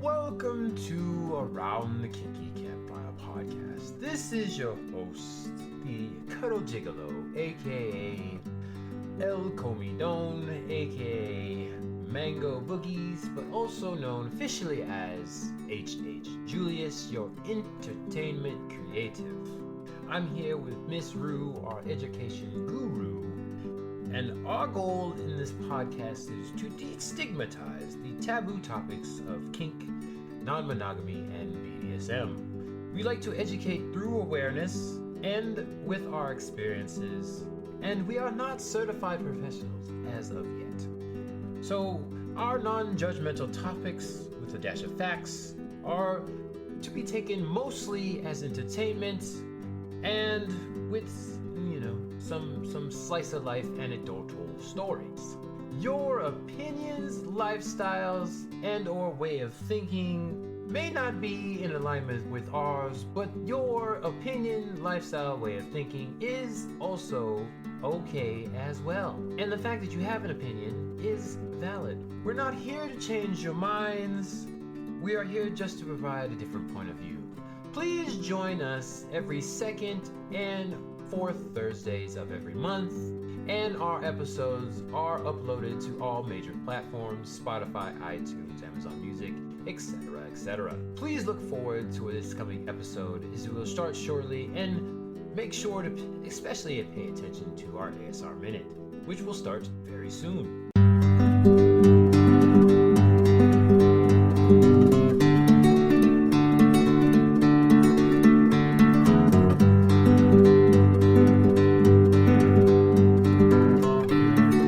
Welcome to Around the Kinky Campfire podcast. This is your host, the Cuddle Gigolo, aka El Comidon, aka Mango Boogies, but also known officially as H.H. Julius, your entertainment creative. I'm here with Miss Rue, our education guru, and our goal in this podcast is to destigmatize the taboo topics of kink, non-monogamy, and BDSM. We like to educate through awareness and with our experiences, and we are not certified professionals as of yet. So our non-judgmental topics, with a dash of facts, are to be taken mostly as entertainment and with, some slice of life anecdotal stories. Your opinions, lifestyles, and or way of thinking may not be in alignment with ours, but your opinion, lifestyle, way of thinking is also okay as well. And the fact that you have an opinion is valid. We're not here to change your minds. We are here just to provide a different point of view. Please join us every second and fourth Thursdays of every month, and our episodes are uploaded to all major platforms: Spotify, iTunes, Amazon Music, etc., etc. Please look forward to this coming episode, as we will start shortly, and make sure to especially pay attention to our ASR Minute, which will start very soon.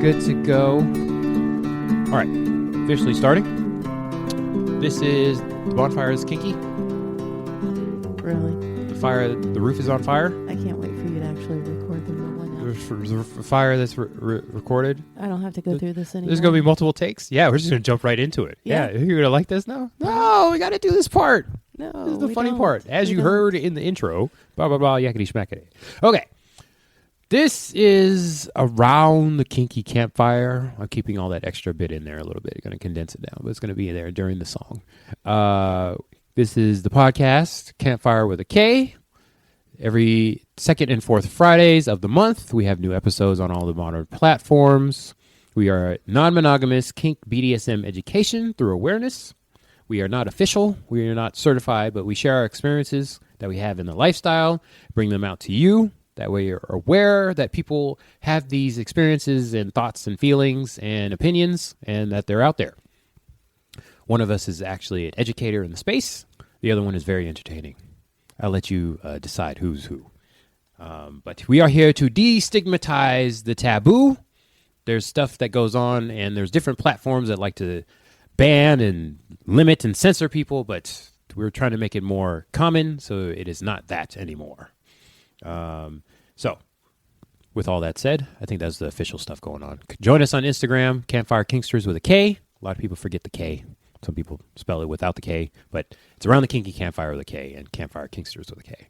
Good to go. All right, officially starting. This is the bonfire is kinky. Really? The roof is on fire. I can't wait for you to actually record the real one now. The fire that's recorded. I don't have to go through this anymore. There's going to be multiple takes. Yeah, we're just going to jump right into it. Yeah, you're going to like this now? No, we got to do this part. No, this is the funny part. As you heard in the intro, blah, blah, blah, yakety schmackety. Okay. This is Around the Kinky Campfire. I'm keeping all that extra bit in there a little bit. I'm going to condense it down, but it's going to be there during the song. This is the podcast, Campfire with a K. Every second and fourth Fridays of the month, we have new episodes on all the modern platforms. We are non-monogamous kink BDSM education through awareness. We are not official. We are not certified, but we share our experiences that we have in the lifestyle, bring them out to you. That way you're aware that people have these experiences and thoughts and feelings and opinions, and that they're out there. One of us is actually an educator in the space. The other one is very entertaining. I'll let you decide who's who. But we are here to destigmatize the taboo. There's stuff that goes on, and there's different platforms that like to ban and limit and censor people, but we're trying to make it more common, so it is not that anymore. So, with all that said, I think that's the official stuff going on. Join us on Instagram, Campfire Kinksters with a K. A lot of people forget the K. Some people spell it without the K, but it's Around the Kinky Campfire with a K and Campfire Kinksters with a K.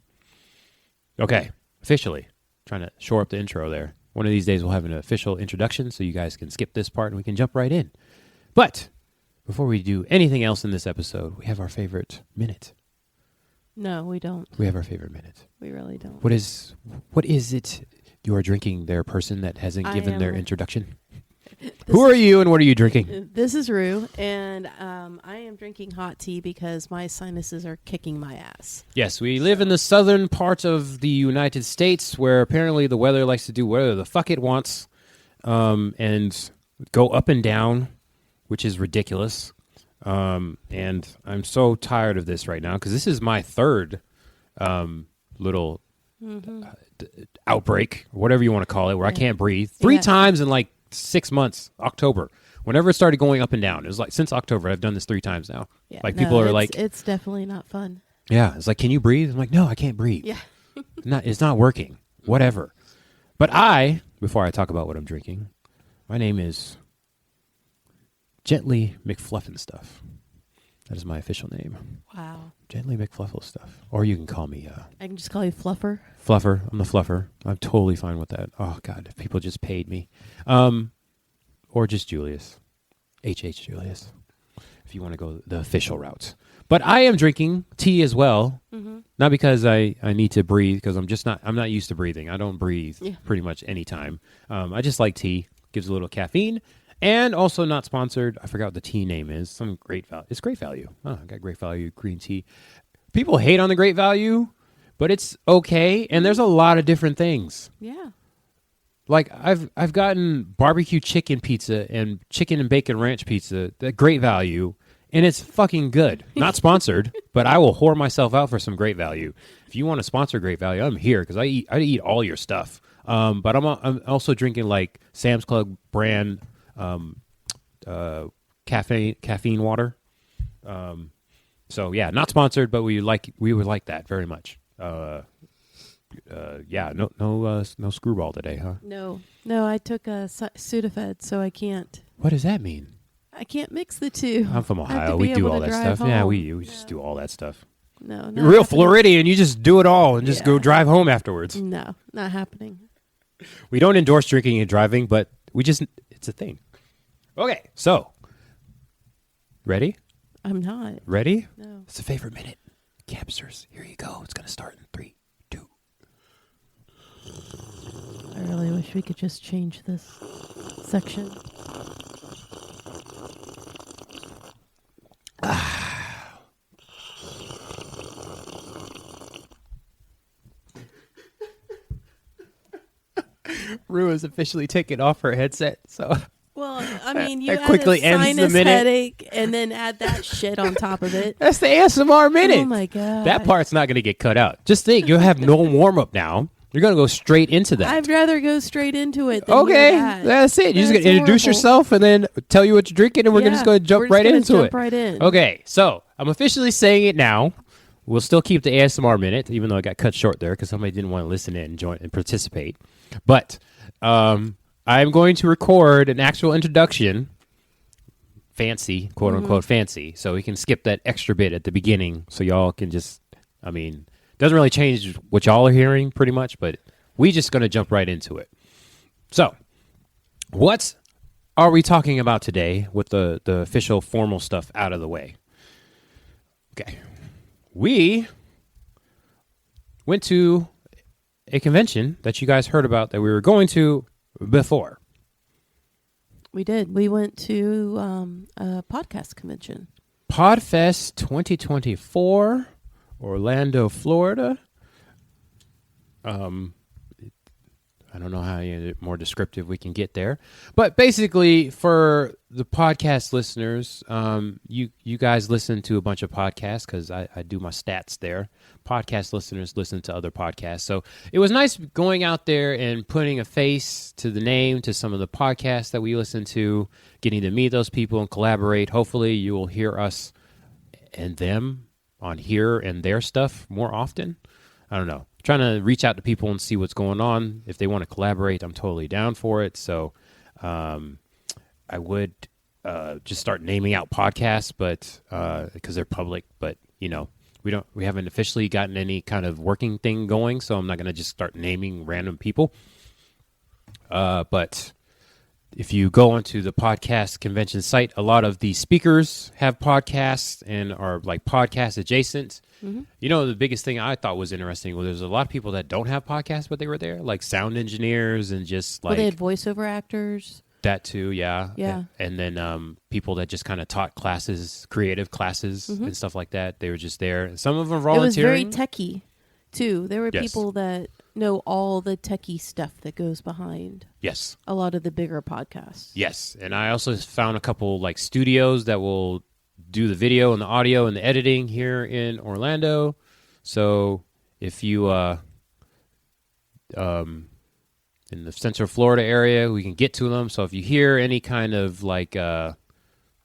Okay, officially. Trying to shore up the intro there. One of these days we'll have an official introduction so you guys can skip this part and we can jump right in. But, before we do anything else in this episode, we have our favorite minute. No, we don't. We have our favorite minute. We really don't. What is it you are drinking there, person that hasn't given their introduction? Who are you and what are you drinking? This is Rue, and I am drinking hot tea because my sinuses are kicking my ass. Yes, we live in the southern part of the United States where apparently the weather likes to do whatever the fuck it wants and go up and down, which is ridiculous. And I'm so tired of this right now because this is my third little outbreak, whatever you want to call it, where I can't breathe. Three times in like 6 months, October. Whenever it started going up and down, it was like since October. I've done this 3 times now. Yeah, like people are like, it's definitely not fun. Yeah, it's like, can you breathe? I'm like, no, I can't breathe. Yeah, it's not working. Whatever. But before I talk about what I'm drinking, my name is Gently McFluffin Stuff. That is my official name. Wow. Gently McFluffin Stuff. Or you can call me... I can just call you Fluffer. Fluffer. I'm the Fluffer. I'm totally fine with that. Oh, God, if people just paid me. Or just Julius. H.H. Julius. If you want to go the official route. But I am drinking tea as well. Not because I need to breathe, because I'm not used to breathing. I don't breathe pretty much any time. I just like tea. Gives a little caffeine. And also not sponsored. I forgot what the tea name is. Some Great Value. It's Great Value. Oh, I got Great Value green tea. People hate on the Great Value, but it's okay. And there's a lot of different things. Yeah. Like I've gotten barbecue chicken pizza and chicken and bacon ranch pizza, that Great Value, and it's fucking good. Not sponsored, but I will whore myself out for some Great Value. If you want to sponsor Great Value, I'm here because I eat all your stuff. But I'm also drinking like Sam's Club brand caffeine water. So yeah, not sponsored, but we would like that very much. No screwball today, huh? No, I took a Sudafed, so I can't. What does that mean? I can't mix the two. I'm from Ohio. We do all that stuff. Home. Yeah, we just do all that stuff. No, You're real happening. Floridian. You just do it all and just go drive home afterwards. No, not happening. We don't endorse drinking and driving, but it's a thing. Okay, so ready? I'm not. Ready? No. It's a favorite minute. Capsters. Here you go. It's going to start in 3, 2. I really wish we could just change this section. Rue has officially taken off her headset, so Well, I mean, you that add quickly a ends the sinus minute. headache and then add that shit on top of it. that's the ASMR minute. Oh my god, That part's not going to get cut out. Just think, you'll have no warm-up now. You're going to go straight into that. I'd rather go straight into it. Than Okay, hear that. that's it. You're just going to introduce horrible. yourself and then tell you what you're drinking, and we're just going to jump right into it. Right in. Okay, so I'm officially saying it now. We'll still keep the ASMR minute, even though it got cut short there because somebody didn't want to listen in and join and participate. But I'm going to record an actual introduction, fancy, quote unquote fancy, so we can skip that extra bit at the beginning, so y'all can just, doesn't really change what y'all are hearing pretty much, but we just going to jump right into it. So, what are we talking about today with the official formal stuff out of the way? Okay. We went to a convention that you guys heard about that we were going to before. We did. We went to a podcast convention. Podfest 2024, Orlando, Florida. I don't know how more descriptive we can get there. But basically, for the podcast listeners, you guys listen to a bunch of podcasts because I do my stats there. Podcast listeners listen to other podcasts. So it was nice going out there and putting a face to the name to some of the podcasts that we listen to, getting to meet those people and collaborate. Hopefully you will hear us and them on here and their stuff more often. I don't know. Trying to reach out to people and see what's going on. If they want to collaborate, I'm totally down for it. So I would just start naming out podcasts, but because they're public, but we haven't officially gotten any kind of working thing going, so I'm not going to just start naming random people. But if you go onto the podcast convention site, a lot of the speakers have podcasts and are like podcast adjacent. Mm-hmm. The biggest thing I thought was interesting was there's a lot of people that don't have podcasts, but they were there, like sound engineers and just like... Well, they had voiceover actors. That too, yeah. Yeah. And then people that just kind of taught classes, creative classes and stuff like that. They were just there. And some of them volunteering. It was very techie, too. There were people that know all the techie stuff that goes behind a lot of the bigger podcasts. Yes. And I also found a couple like studios that will do the video and the audio and the editing here in Orlando. So if you in the Central Florida area, we can get to them. So if you hear any kind of like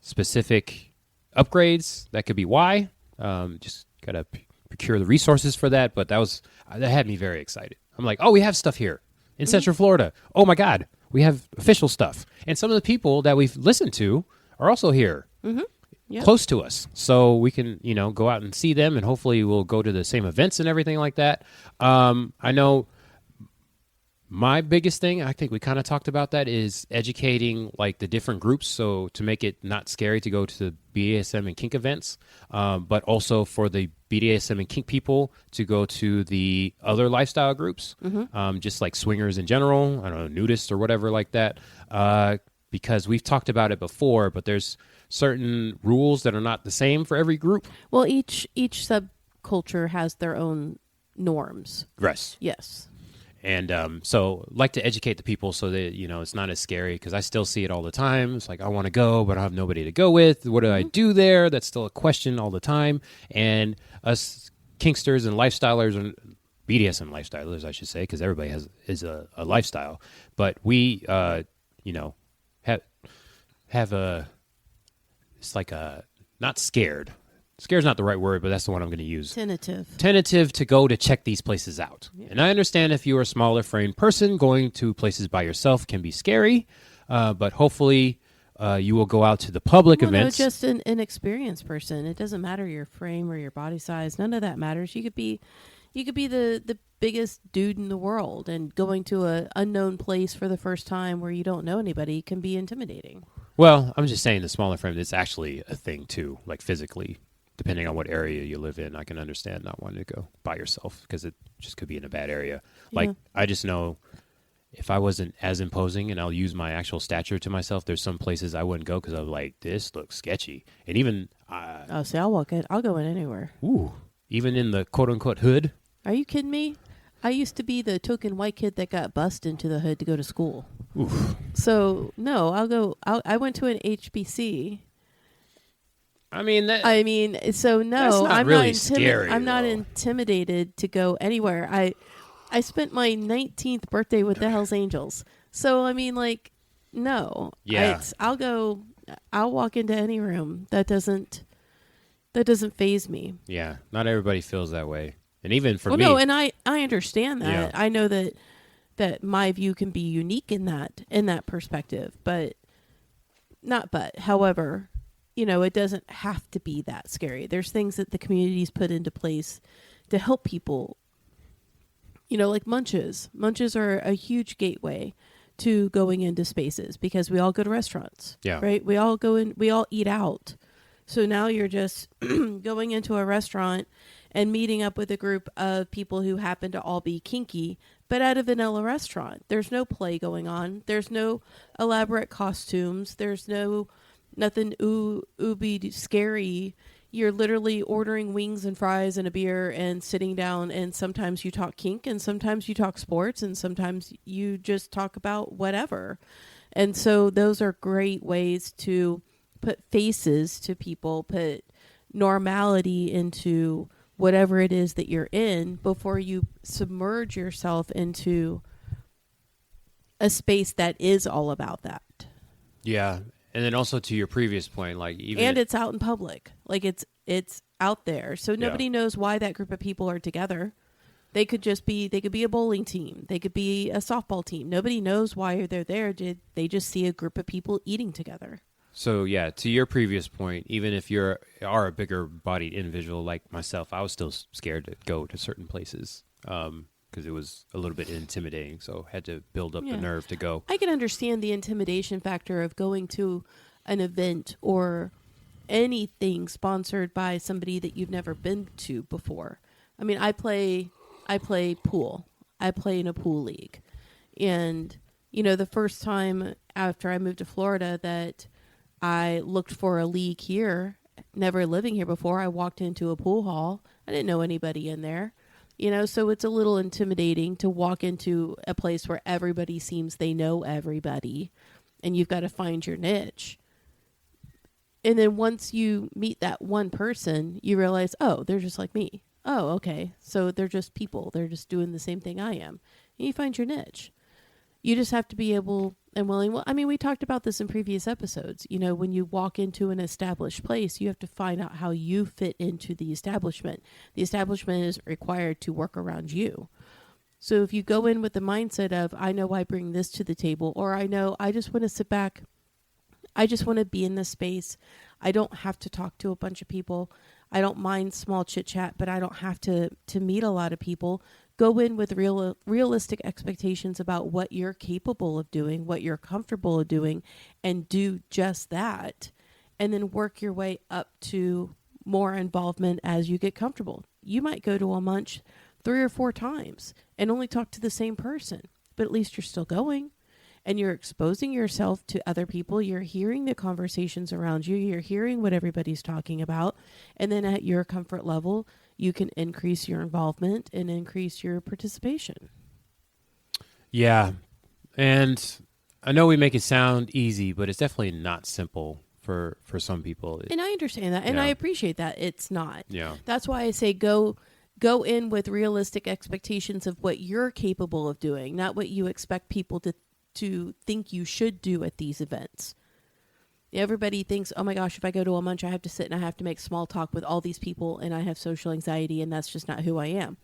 specific upgrades, that could be why. Just gotta procure the resources for that. But that had me very excited. I'm like, oh, we have stuff here in Central Florida. Oh my God, we have official stuff. And some of the people that we've listened to are also here. Close to us, so we can go out and see them, and hopefully we'll go to the same events and everything like that. I know My biggest thing, I think we kind of talked about that, is educating like the different groups. So to make it not scary to go to the BDSM and kink events, but also for the BDSM and kink people to go to the other lifestyle groups, just like swingers in general, I don't know, nudists or whatever like that. Because we've talked about it before, but there's certain rules that are not the same for every group. Well, each subculture has their own norms. Yes. And so like to educate the people so that, it's not as scary, because I still see it all the time. It's like, I want to go, but I have nobody to go with. What do I do there? That's still a question all the time. And us kinksters and lifestylers, and BDSM lifestylers, I should say, because everybody is a lifestyle. But we, have a, it's like a, not scared. Scared's not the right word, but that's the one I'm going to use. Tentative to go to check these places out. Yeah. And I understand if you're a smaller framed person, going to places by yourself can be scary, but hopefully you will go out to the public events. No, just an experienced person. It doesn't matter your frame or your body size. None of that matters. You could be the biggest dude in the world, and going to an unknown place for the first time where you don't know anybody can be intimidating. Well, I'm just saying the smaller frame, it's actually a thing too, like physically. Depending on what area you live in, I can understand not wanting to go by yourself because it just could be in a bad area. Like, I just know if I wasn't as imposing and I'll use my actual stature to myself, there's some places I wouldn't go because I'm like, this looks sketchy. And even... see, I'll walk in. I'll go in anywhere. Ooh. Even in the quote-unquote hood? Are you kidding me? I used to be the token white kid that got bussed into the hood to go to school. Oof. So, no, I'll go... I went to an HBC... so no, I'm really not scary. I'm not intimidated to go anywhere. I spent my 19th birthday with the Hells Angels. So I mean, like, no. Yeah. I'll walk into any room. That doesn't faze me. Yeah. Not everybody feels that way. And even for me. No, and I understand that. Yeah. I know that my view can be unique in that perspective, however, it doesn't have to be that scary. There's things that the community's put into place to help people, like munches. Munches are a huge gateway to going into spaces because we all go to restaurants, right? We all go in, we all eat out. So now you're just going into a restaurant and meeting up with a group of people who happen to all be kinky, but at a vanilla restaurant. There's no play going on. There's no elaborate costumes. There's nothing ooby scary. You're literally ordering wings and fries and a beer and sitting down, and sometimes you talk kink and sometimes you talk sports and sometimes you just talk about whatever. And so those are great ways to put faces to people, put normality into whatever it is that you're in before you submerge yourself into a space that is all about that. Yeah. And then also to your previous point, like even it's out in public, like it's out there, so nobody knows why that group of people are together. They could be a bowling team, they could be a softball team. Nobody knows why they're there. They just see a group of people eating together. So yeah, to your previous point, even if you are a bigger bodied individual like myself, I was still scared to go to certain places. Because it was a little bit intimidating, so had to build up the nerve to go. I can understand the intimidation factor of going to an event or anything sponsored by somebody that you've never been to before. I mean, I play pool. I play in a pool league. And, the first time after I moved to Florida that I looked for a league here, never living here before, I walked into a pool hall. I didn't know anybody in there. So it's a little intimidating to walk into a place where everybody seems they know everybody and you've got to find your niche. And then once you meet that one person, you realize, oh, they're just like me. Oh, okay. So they're just people. They're just doing the same thing I am. And you find your niche. You just have to be able and willing. Well, I mean, we talked about this in previous episodes. When you walk into an established place, you have to find out how you fit into the establishment. The establishment is required to work around you. So if you go in with the mindset of, I know I bring this to the table, or I know I just want to sit back. I just want to be in this space. I don't have to talk to a bunch of people. I don't mind small chit chat, but I don't have to meet a lot of people. go in with realistic expectations about what you're capable of doing, what you're comfortable of doing, and do just that. And then work your way up to more involvement as you get comfortable. You might go to a munch 3 or 4 times and only talk to the same person, but at least you're still going. And you're exposing yourself to other people. You're hearing the conversations around you. You're hearing what everybody's talking about. And then at your comfort level, you can increase your involvement and increase your participation. Yeah. And I know we make it sound easy, but it's definitely not simple for some people. And I understand that. And Yeah. I appreciate that. It's not. Yeah. That's why I say go in with realistic expectations of what you're capable of doing, not what you expect people to think you should do at these events. Everybody thinks, oh my gosh, if I go to a munch, I have to sit and I have to make small talk with all these people and I have social anxiety and that's just not who I am.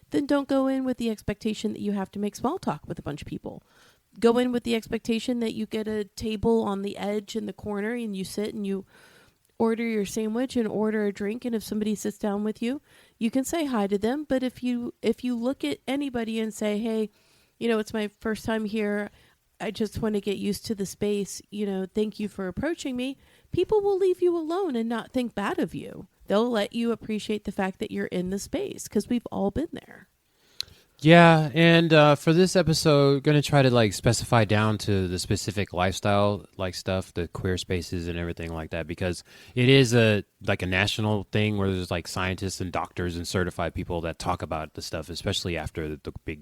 Then don't go in with the expectation that you have to make small talk with a bunch of people. Go in with the expectation that you get a table on the edge in the corner and you sit and you order your sandwich and order a drink. And if somebody sits down with you, you can say hi to them. But if you look at anybody and say, hey, it's my first time here, I just want to get used to the space, thank you for approaching me, people will leave you alone and not think bad of you. They'll let you appreciate the fact that you're in the space because we've all been there. Yeah, and for this episode, going to try to specify down to the specific lifestyle stuff, the queer spaces and everything like that, because it is a national thing where there's scientists and doctors and certified people that talk about the stuff, especially after the big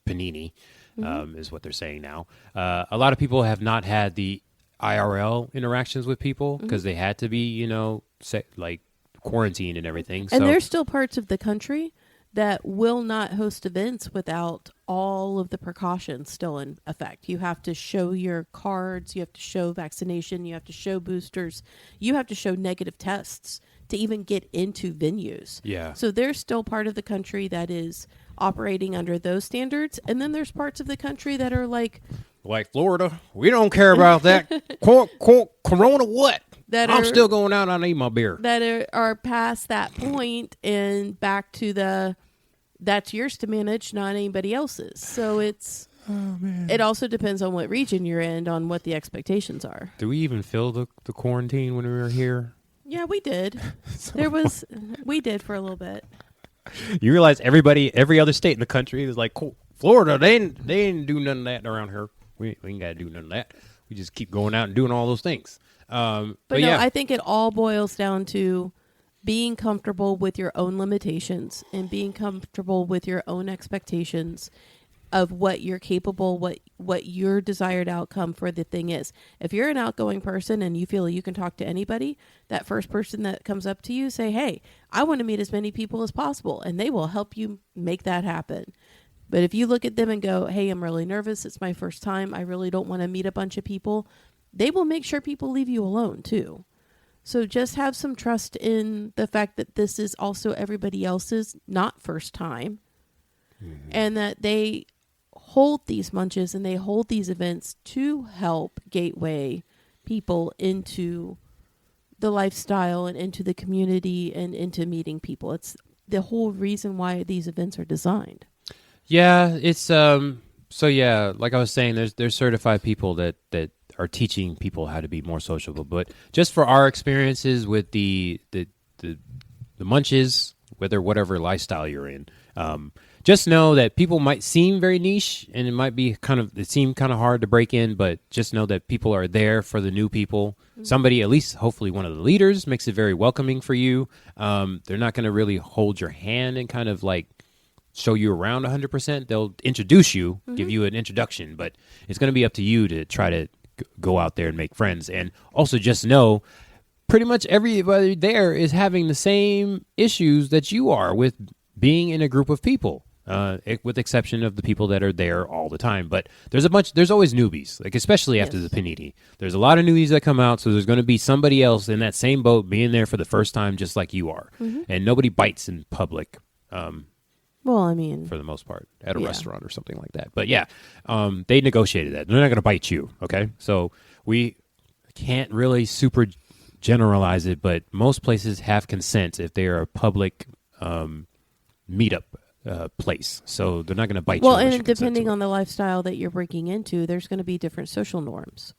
panini. Is what they're saying now. A lot of people have not had the IRL interactions with people because they had to be, quarantined and everything. And there's still parts of the country that will not host events without all of the precautions still in effect. You have to show your cards, you have to show vaccination, you have to show boosters, you have to show negative tests to even get into venues. Yeah. So there's still part of the country that is operating under those standards. And then there's parts of the country that are like Florida. We don't care about that. Corona what? I'm still going out. I need my beer. That are past that point and back to that's yours to manage, not anybody else's. So it's... Oh, man. It also depends on what region you're in, on what the expectations are. Do we even feel the quarantine when we were here? Yeah, we did. We did for a little bit. You realize every other state in the country is like, cool. Florida, they ain't do none of that around here. We ain't got to do none of that. We just keep going out and doing all those things. But no, yeah. I think it all boils down to being comfortable with your own limitations and being comfortable with your own expectations of what you're capable, what your desired outcome for the thing is. If you're an outgoing person and you feel you can talk to anybody, that first person that comes up to you, say, hey, I want to meet as many people as possible, and they will help you make that happen. But if you look at them and go, hey, I'm really nervous, it's my first time, I really don't want to meet a bunch of people, they will make sure people leave you alone too. So just have some trust in the fact that this is also everybody else's not first time, and that they hold these munches and they hold these events to help gateway people into the lifestyle and into the community and into meeting people. It's the whole reason why these events are designed. Yeah, it's so yeah, like I was saying, there's certified people that are teaching people how to be more sociable. But just for our experiences with the munches, whatever lifestyle you're in, just know that people might seem very niche and it seem kind of hard to break in, but just know that people are there for the new people. Mm-hmm. Somebody, at least hopefully one of the leaders, makes it very welcoming for you. They're not going to really hold your hand and kind of show you around 100%. They'll introduce you, give you an introduction, but it's going to be up to you to try to go out there and make friends. And also just know pretty much everybody there is having the same issues that you are with being in a group of people. With exception of the people that are there all the time. But there's always newbies, especially after the panini. There's a lot of newbies that come out, so there's going to be somebody else in that same boat being there for the first time just like you are. Mm-hmm. And nobody bites in public. Well, I mean, for the most part, at a restaurant or something like that. But yeah, they negotiated that. They're not going to bite you, okay? So we can't really super generalize it, but most places have consent if they are a public meetup place. So they're not going to bite you. Well, and depending on the lifestyle that you're breaking into, there's going to be different social norms.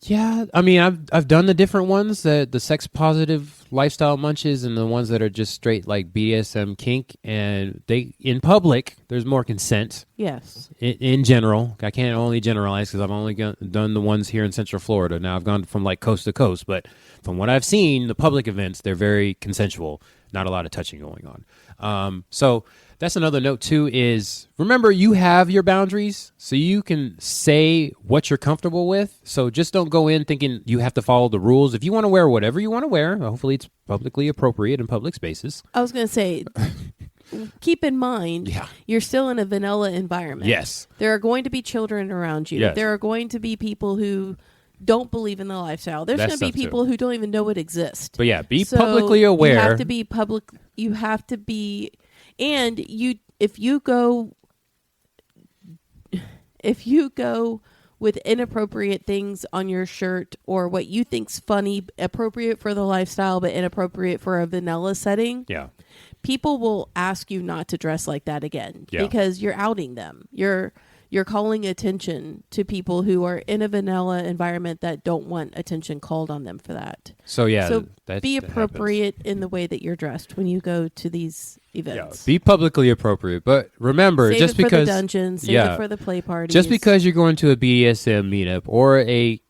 Yeah, I mean, I've done the different ones, the sex positive lifestyle munches, and the ones that are just straight like BDSM kink, and they in public there's more consent. Yes. In general, I can't only generalize because I've only done the ones here in Central Florida. Now I've gone from like coast to coast, but from what I've seen, the public events they're very consensual. Not a lot of touching going on. So that's another note too. Is remember you have your boundaries, so you can say what you're comfortable with. So just don't go in thinking you have to follow the rules. If you want to wear whatever you want to wear, hopefully it's publicly appropriate in public spaces. I was going to say, keep in mind, you're still in a vanilla environment. Yes, there are going to be children around you. Yes. There are going to be people who don't believe in the lifestyle. There's going to be people who don't even know it exists. But yeah, be publicly aware. You have to be public. You have to be, and if you go with inappropriate things on your shirt or what you think's funny, appropriate for the lifestyle but inappropriate for a vanilla setting, people will ask you not to dress like that again because you're outing them. You're calling attention to people who are in a vanilla environment that don't want attention called on them for that. So be appropriate in the way that you're dressed when you go to these events. Be publicly appropriate, but remember, save just it for because the dungeons, save it for the play parties. Just because you're going to a BDSM meetup or a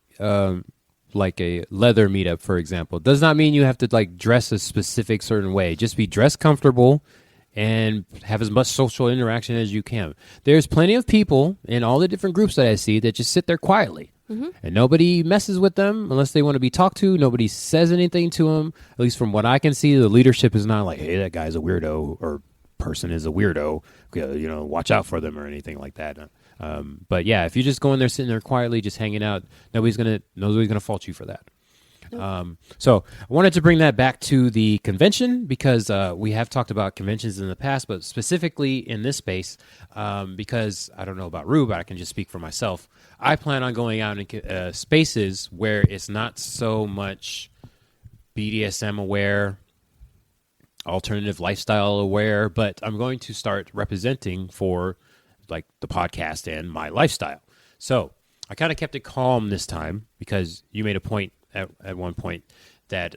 like a leather meetup, for example, does not mean you have to like dress a specific certain way. Just be dressed comfortable and have as much social interaction as you can. There's plenty of people in all the different groups that I see that just sit there quietly. And nobody messes with them unless they want to be talked to. Nobody says anything to them. At least from what I can see, the leadership is not like, hey, that guy's a weirdo or person is a weirdo. You know, watch out for them or anything like that. But yeah, if you're just going there, sitting there quietly, just hanging out, nobody's gonna fault you for that. So I wanted to bring that back to the convention because we have talked about conventions in the past, but specifically in this space, because I don't know about Rue, but I can just speak for myself. I plan on going out in spaces where it's not so much BDSM aware, alternative lifestyle aware, but I'm going to start representing for like the podcast and my lifestyle. So I kind of kept it calm this time because you made a point at one point that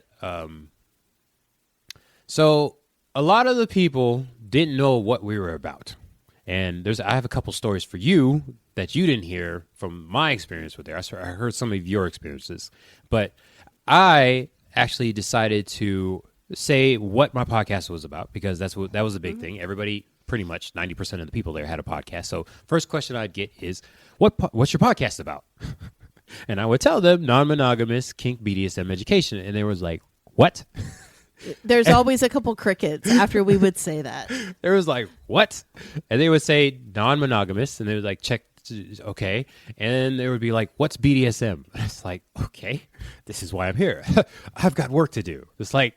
so a lot of the people didn't know what we were about, and I have a couple stories for you that you didn't hear from my experience with there. I heard some of your experiences, but I actually decided to say what my podcast was about because that was a big thing. Everybody, pretty much 90% of the people there had a podcast. So first question I'd get is, what's your podcast about? And I would tell them non-monogamous kink BDSM education. And they was like, what? There's always a couple crickets after we would say that. There was like, what? And they would say non-monogamous. And they would like, check, okay. And then they would be like, what's BDSM? And it's like, okay, this is why I'm here. I've got work to do. It's like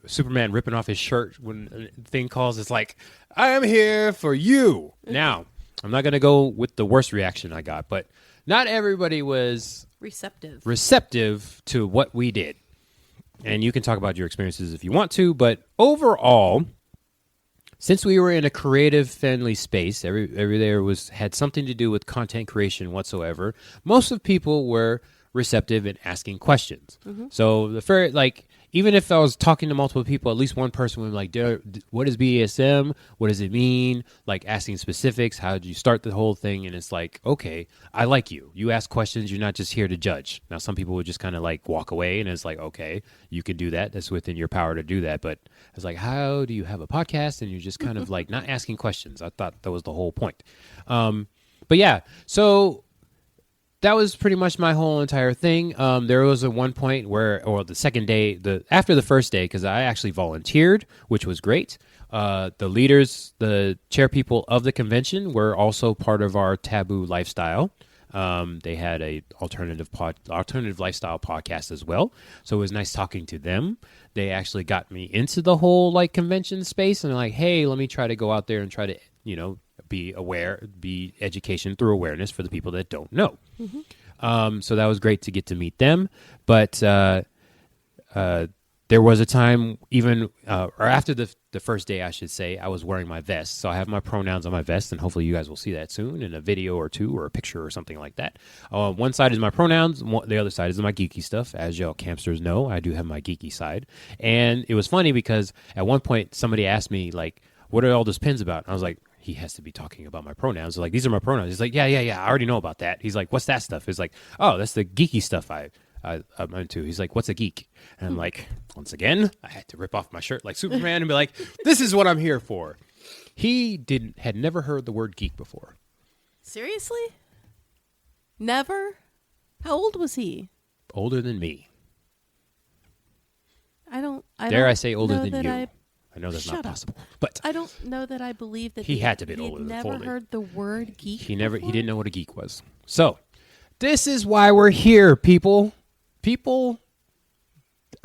Superman ripping off his shirt when a thing calls. It's like, I am here for you. Now, I'm not going to go with the worst reaction I got, but not everybody was receptive to what we did. And you can talk about your experiences if you want to, but overall, since we were in a creative, friendly space, every there had something to do with content creation whatsoever, most of people were receptive in asking questions. So even if I was talking to multiple people, at least one person would be like, what is BDSM? What does it mean? Like asking specifics. How did you start the whole thing? And it's like, okay, I like you. You ask questions. You're not just here to judge. Now, some people would just kind of like walk away and it's like, okay, you can do that. That's within your power to do that. But it's like, how do you have a podcast? And you're just kind of like not asking questions. I thought that was the whole point. But yeah, so that was pretty much my whole entire thing. There was a one point or the second day, after the first day, because I actually volunteered, which was great. The leaders, the chair people of the convention were also part of our taboo lifestyle. They had a alternative lifestyle podcast as well. So it was nice talking to them. They actually got me into the whole like convention space and like, hey, let me try to go out there and try to, be aware, be education through awareness for the people that don't know. So that was great to get to meet them. But there was a time even, or after the first day, I should say, I was wearing my vest. So I have my pronouns on my vest, and hopefully you guys will see that soon in a video or two or a picture or something like that. One side is my pronouns. The other side is my geeky stuff. As y'all campsters know, I do have my geeky side. And it was funny because at one point somebody asked me, like, what are all those pins about? And I was like, he has to be talking about my pronouns. So like, these are my pronouns. He's like, yeah, I already know about that. He's like, what's that stuff? It's like, oh, that's the geeky stuff I'm into. He's like, what's a geek? And I'm like, once again, I had to rip off my shirt like Superman and be like, this is what I'm here for. He had never heard the word geek before. Seriously? Never? How old was he? Older than me. I say older than you? I know that's not possible, but I don't know that I believe that he had to be older than never 40. heard the word geek. He didn't know what a geek was. So this is why we're here, people. People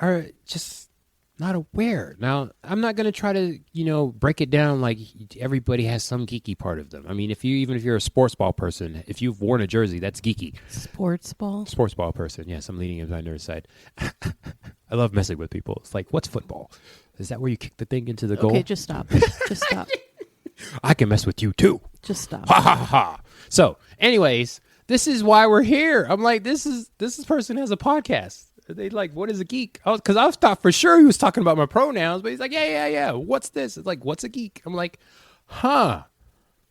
are just not aware. Now, I'm not going to try to, break it down like everybody has some geeky part of them. I mean, even if you're a sports ball person, if you've worn a jersey, that's geeky. Sports ball person. Yes, I'm leaning into my nerd side. I love messing with people. It's like, what's football? Is that where you kick the thing into the goal? Okay, just stop. Just stop. I can mess with you too. Just stop. Ha ha ha. So, anyways, this is why we're here. I'm like, this person has a podcast. They like, what is a geek? Because I thought for sure he was talking about my pronouns, but he's like, yeah. What's this? It's like, what's a geek? I'm like, huh.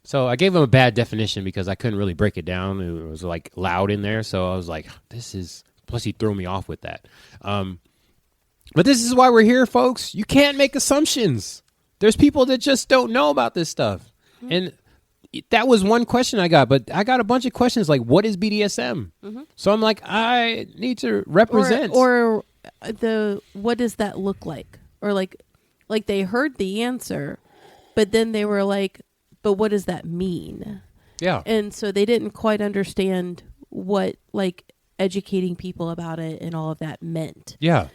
So I gave him a bad definition because I couldn't really break it down. It was like loud in there. So I was like, plus he threw me off with that. But this is why we're here, folks. You can't make assumptions. There's people that just don't know about this stuff. Mm-hmm. And that was one question I got, but I got a bunch of questions like, what is BDSM? Mm-hmm. So I'm like, I need to represent. Or what does that look like? Or like they heard the answer, but then they were like, but what does that mean? Yeah. And so they didn't quite understand what like educating people about it and all of that meant. Yeah.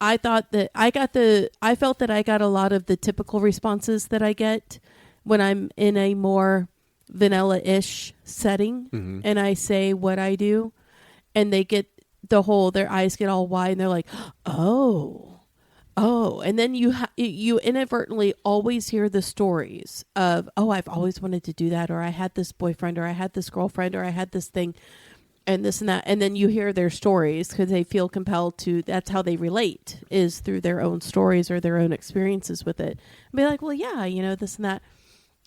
I thought that I felt that I got a lot of the typical responses that I get when I'm in a more vanilla-ish setting, mm-hmm. and I say what I do, and they get their eyes get all wide, and they're like, oh, and then you inadvertently always hear the stories of, oh, I've always wanted to do that, or I had this boyfriend, or I had this girlfriend, or I had this thing, and this and that, and then you hear their stories because they feel compelled to. That's how they relate, is through their own stories or their own experiences with it. And be like, well, yeah, this and that.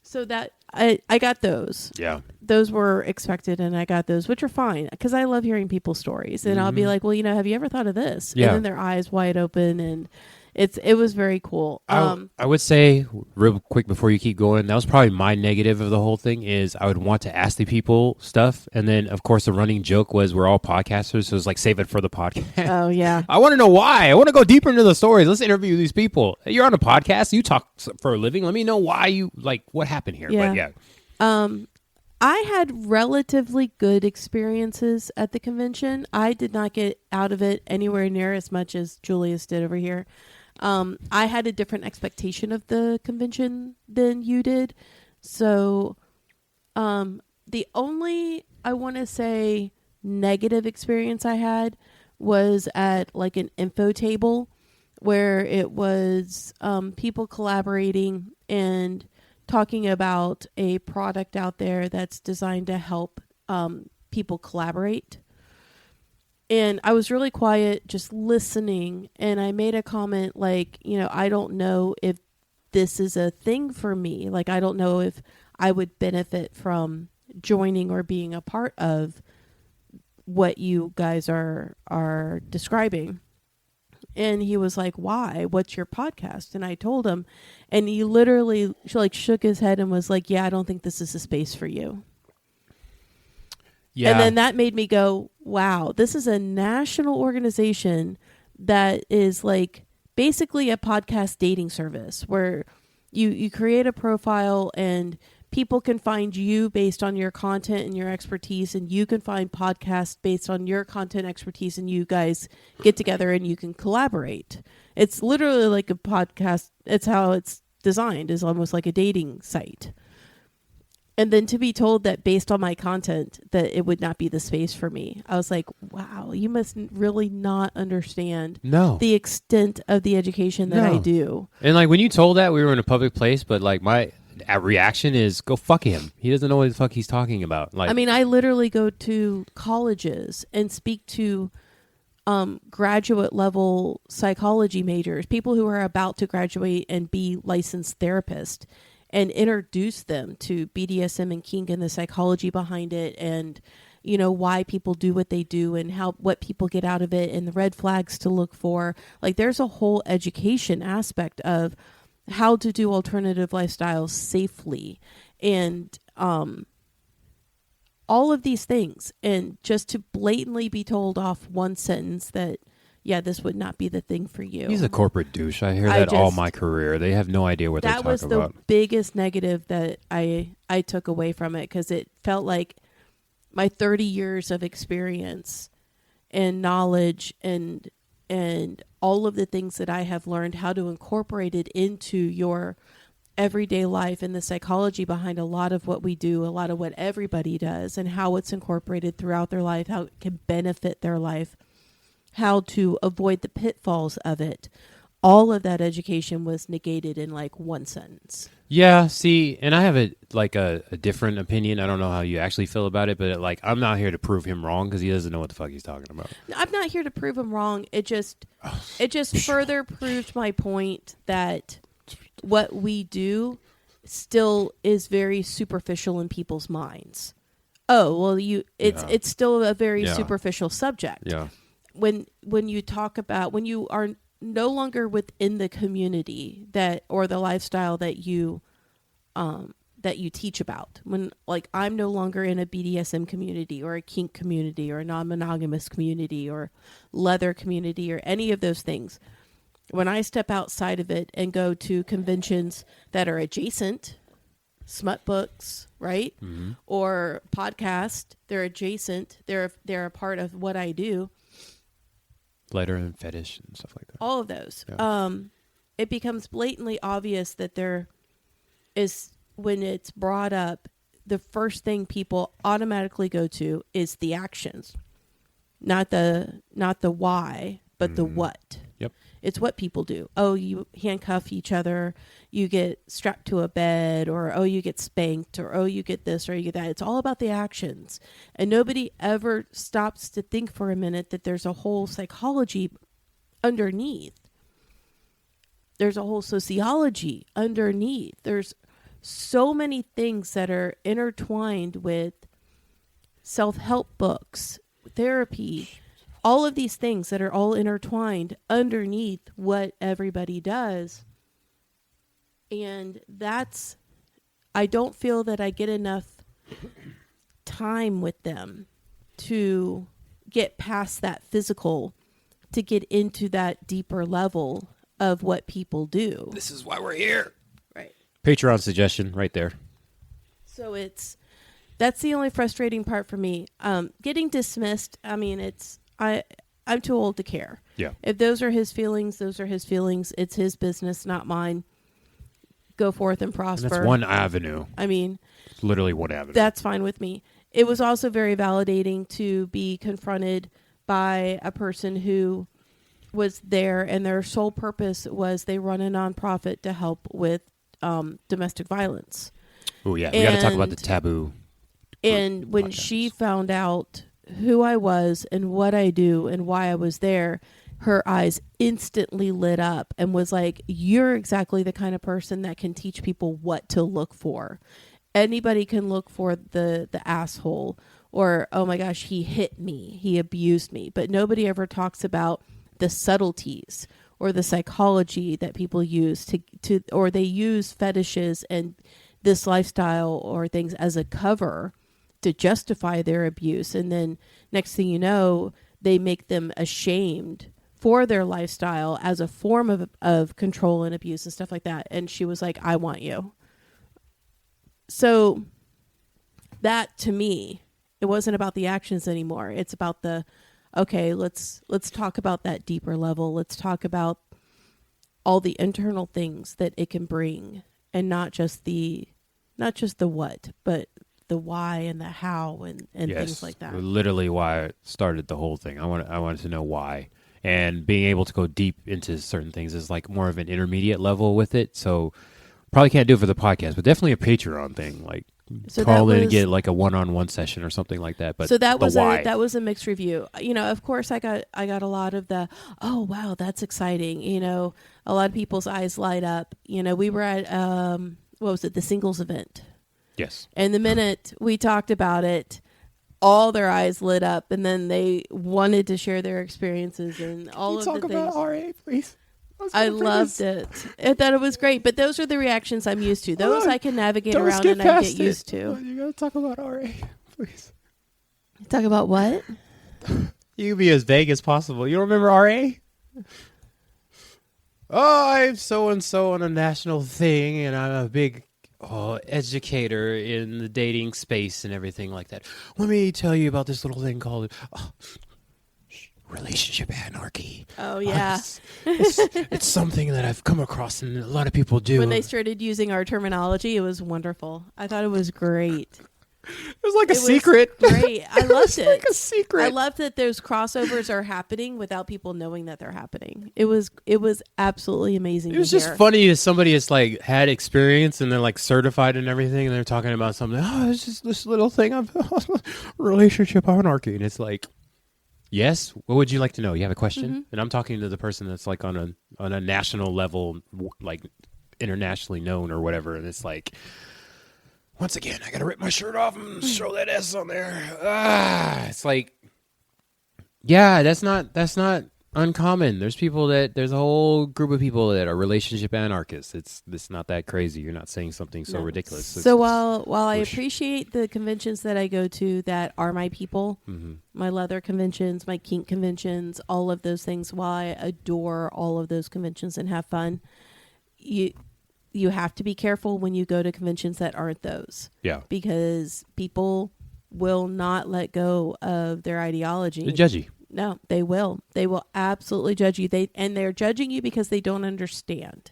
So that I got those. Yeah, those were expected, and I got those, which are fine because I love hearing people's stories. And mm-hmm. I'll be like, well, have you ever thought of this? Yeah. And then their eyes wide open, and it was very cool. I would say real quick before you keep going, that was probably my negative of the whole thing is I would want to ask the people stuff. And then of course the running joke was we're all podcasters. So it's like, save it for the podcast. Oh yeah. I want to know why. I want to go deeper into the stories. Let's interview these people. You're on a podcast. You talk for a living. Let me know why you like what happened here. Yeah. But yeah. I had relatively good experiences at the convention. I did not get out of it anywhere near as much as Julius did over here. I had a different expectation of the convention than you did. So, the only, I want to say, negative experience I had was at like an info table where it was, people collaborating and talking about a product out there that's designed to help, people collaborate. And I was really quiet, just listening. And I made a comment like, I don't know if this is a thing for me. Like, I don't know if I would benefit from joining or being a part of what you guys are describing. And he was like, why? What's your podcast? And I told him. And he literally shook his head and was like, yeah, I don't think this is a space for you. Yeah. And then that made me go, wow, this is a national organization that is like basically a podcast dating service where you create a profile and people can find you based on your content and your expertise, and you can find podcasts based on your content expertise, and you guys get together and you can collaborate. It's literally like a podcast. It's how it's designed, is almost like a dating site. And then to be told that based on my content that it would not be the space for me, I was like, wow, you must really not understand the extent of the education that I do. And like when you told that, we were in a public place, but like my reaction is go fuck him. He doesn't know what the fuck he's talking about. Like, I mean, I literally go to colleges and speak to graduate level psychology majors, people who are about to graduate and be licensed therapists, and introduce them to BDSM and kink and the psychology behind it, and you know why people do what they do and what people get out of it and the red flags to look for. Like there's a whole education aspect of how to do alternative lifestyles safely and all of these things. And just to blatantly be told off one sentence that, yeah, this would not be the thing for you. He's a corporate douche. I hear that all my career. They have no idea what they're talking about. That was the biggest negative that I took away from it, because it felt like my 30 years of experience and knowledge and all of the things that I have learned, how to incorporate it into your everyday life and the psychology behind a lot of what we do, a lot of what everybody does, and how it's incorporated throughout their life, how it can benefit their life, how to avoid the pitfalls of it. All of that education was negated in like one sentence. Yeah, see, and I have a different opinion. I don't know how you actually feel about it, but like I'm not here to prove him wrong because he doesn't know what the fuck he's talking about. I'm not here to prove him wrong. It just further proved my point that what we do still is very superficial in people's minds. Oh, well, it's still a very superficial subject. Yeah. When you talk about when you are no longer within the community or the lifestyle that you teach about, when like I'm no longer in a BDSM community or a kink community or a non-monogamous community or leather community or any of those things, when I step outside of it and go to conventions that are adjacent, smut books, right? Mm-hmm. Or podcast, they're adjacent, they're a part of what I do. Letter and fetish and stuff like that. All of those. Yeah. It becomes blatantly obvious that there is, when it's brought up, the first thing people automatically go to is the actions, not the why, but the what. Yep. It's what people do. Oh, you handcuff each other, you get strapped to a bed, or oh, you get spanked, or oh, you get this, or you get that. It's all about the actions. And nobody ever stops to think for a minute that there's a whole psychology underneath. There's a whole sociology underneath. There's so many things that are intertwined with self-help books, therapy, all of these things that are all intertwined underneath what everybody does. And I don't feel that I get enough time with them to get past that physical, to get into that deeper level of what people do. This is why we're here. Right. Patreon suggestion right there. So that's the only frustrating part for me. Getting dismissed, I mean, I'm too old to care. Yeah. If those are his feelings, those are his feelings. It's his business, not mine. Go forth and prosper. And that's one avenue. I mean, it's literally one avenue. That's fine with me. It was also very validating to be confronted by a person who was there and their sole purpose was they run a nonprofit to help with domestic violence. Oh, yeah. We got to talk about the taboo. And when she found out who I was and what I do and why I was there, her eyes instantly lit up and was like, you're exactly the kind of person that can teach people what to look for. Anybody can look for the asshole, or, oh my gosh, he hit me, he abused me. But nobody ever talks about the subtleties or the psychology that people use or they use fetishes and this lifestyle or things as a cover to justify their abuse. And then next thing you know, they make them ashamed for their lifestyle as a form of control and abuse and stuff like that. And she was like, I want you. So that, to me, it wasn't about the actions anymore. It's about okay, let's talk about that deeper level. Let's talk about all the internal things that it can bring, and not just the not just the what, but the why and the how and things like that. Literally why I started the whole thing. I wanted to know why. And being able to go deep into certain things is like more of an intermediate level with it. So probably can't do it for the podcast, but definitely a Patreon thing. Like call in and get like a one-on-one session or something like that. But so that was a mixed review. You know, of course I got a lot of the, oh wow, that's exciting. You know, a lot of people's eyes light up. You know, we were at what was it, the singles event. Yes. And the minute we talked about it, all their eyes lit up, and then they wanted to share their experiences and all of the things. Can you talk about RA, please? I loved it. I thought it was great, but those are the reactions I'm used to. Those I can navigate around and I get used to. You gotta talk about RA, please. Talk about what? You can be as vague as possible. You don't remember RA? Oh, I'm so and so on a national thing, and I'm a big educator in the dating space and everything like that. Let me tell you about this little thing called relationship anarchy. Oh, yeah. It's something that I've come across and a lot of people do. When they started using our terminology, it was wonderful. I thought it was great. It was like a secret. Great. I loved it. Like a secret. I loved that those crossovers are happening without people knowing that they're happening. It was absolutely amazing. It was just funny as somebody has like had experience and they're like certified and everything, and they're talking about something. Oh, it's just this little thing of relationship anarchy, and it's like, yes, what would you like to know? You have a question, Mm-hmm. and I'm talking to the person that's like on a national level, like internationally known or whatever, and it's like, once again, I gotta rip my shirt off and show that S on there. It's like, yeah, that's not uncommon. There's a whole group of people that are relationship anarchists. It's not that crazy. You're not saying something so ridiculous. So while I appreciate the conventions that I go to that are my people, mm-hmm. my leather conventions, my kink conventions, all of those things, while I adore all of those conventions and have fun, you have to be careful when you go to conventions that aren't those. Yeah. Because people will not let go of their ideology. They judge you. No, they will. They will absolutely judge you. They're judging you because they don't understand.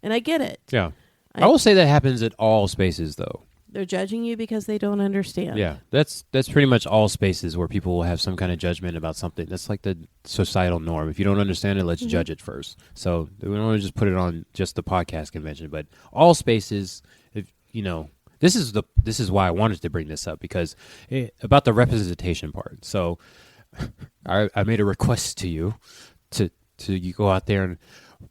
And I get it. Yeah. I will say that happens at all spaces, though. They're judging you because they don't understand. Yeah, that's pretty much all spaces where people will have some kind of judgment about something. That's like the societal norm. If you don't understand it, let's Mm-hmm. judge it first. So we don't want to just put it on just the podcast convention, but all spaces. If you know, this is why I wanted to bring this up, because about the representation part. So I made a request to you to you go out there and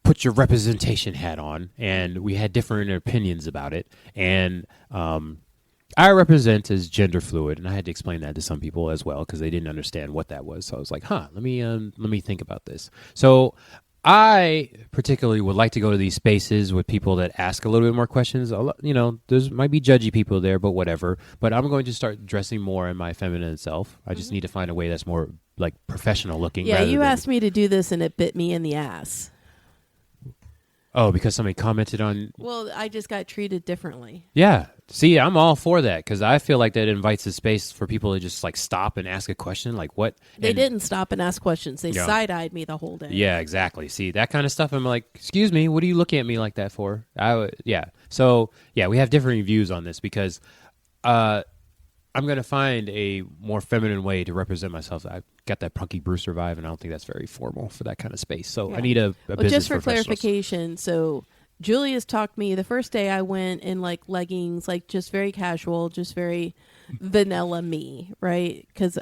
put your representation hat on, and we had different opinions about it. And I represent as gender fluid, and I had to explain that to some people as well because they didn't understand what that was. So I was like, let me think about this. So I particularly would like to go to these spaces with people that ask a little bit more questions. You know, there's might be judgy people there, but whatever. But I'm going to start dressing more in my feminine self. I just need to find a way that's more like professional looking. Yeah, you asked me to do this, and it bit me in the ass. Oh, because somebody commented on... Well, I just got treated differently. Yeah. See, I'm all for that because I feel like that invites a space for people to just like stop and ask a question. Like what? They didn't stop and ask questions. They side-eyed me the whole day. Yeah, exactly. See, that kind of stuff. I'm like, excuse me, what are you looking at me like that for? Yeah. So, yeah, we have different views on this because I'm going to find a more feminine way to represent myself. I've got that Punky Brewster vibe, and I don't think that's very formal for that kind of space. So I need a business just for professionals. clarification, so Julius talked me, the first day I went in like leggings, like just very casual, just very vanilla me, right? Because